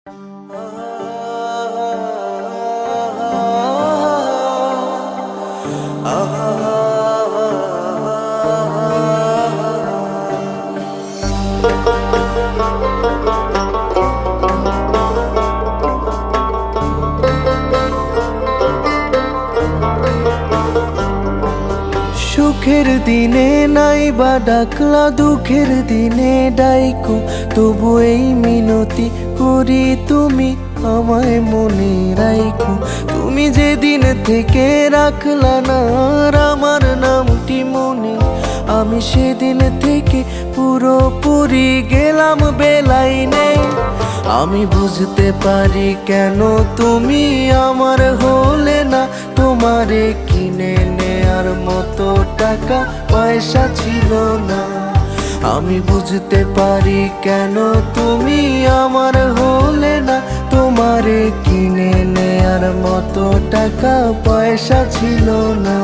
সুখের দিনে নাই বা ডাকলা, দুঃখের দিনে ডাইকো, তবু এই মিনতি করি তুমি আমায় মনে রাইখো। তুমি যেদিন থেকে রাখলা না আমার নামটি মনে, আমি সেদিন থেকে পুরোপুরি গেলাম বেলাই নেই। আমি বুঝতে পারি কেন তুমি আমার হলে না, তোমারে কিনে নেয়ার মতো টাকা পয়সা ছিল না। আমি বুঝতে পারি কেন তুমি আমার হলে না, তোমারে কিনে নেয়ার মতো টাকা পয়সা ছিল না।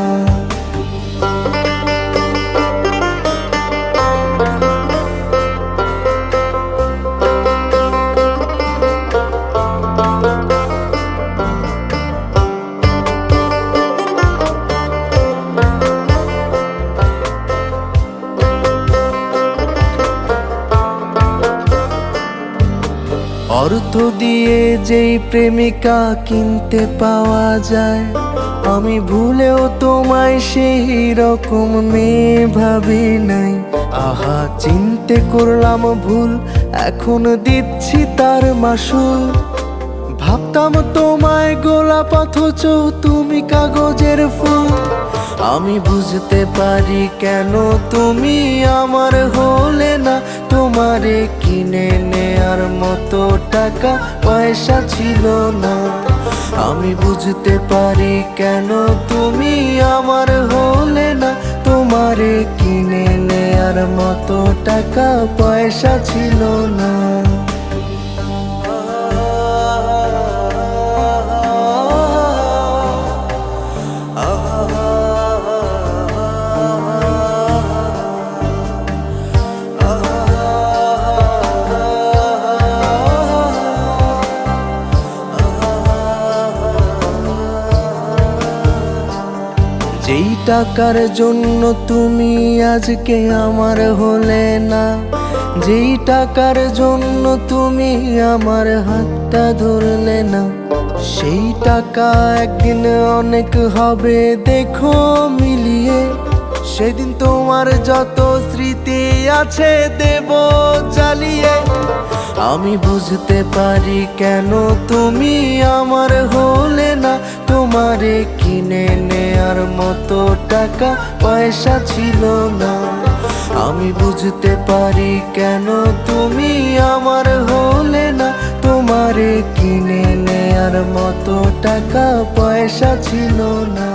অর্থ দিয়ে যেই প্রেমিকা কিনতে পাওয়া যায়, আমি ভুলেও তোমায় সেই রকম মেয়ে ভাবি নাই। আহা, চিনতে করলাম ভুল, এখন দিচ্ছি তার মাসুল। ভাবতাম তোমায় গোলাপ অথচ তুমি কাগজের ফুল। আমি বুঝতে পারি কেন তুমি আমার হলে না, তোমারে কিনে নেয়ার মতো টাকা পয়সা ছিল না। আমি বুঝতে পারি কেন তুমি আমার হলে না, তোমারে কিনে নেয়ার মতো টাকা পয়সা ছিল না। যেই টাকার জন্য তুমি আজকে আমার হলে না, যেই টাকার জন্য তুমি আমার হাতটা ধরলে না, সেই টাকা একদিন অনেক হবে দেখো মিলিয়ে। সেদিন তোমার যত স্মৃতি আছে দেব জ্বালিয়ে। আমি বুঝতে পারি কেন তুমি আমার হলে না, তোমারে কিনে নেয়ার মতো টাকা পয়সা ছিল না। আমি বুঝতে পারি কেন তুমি আমার হলে না, তোমারে কিনে নেয়ার মতো টাকা পয়সা ছিল না।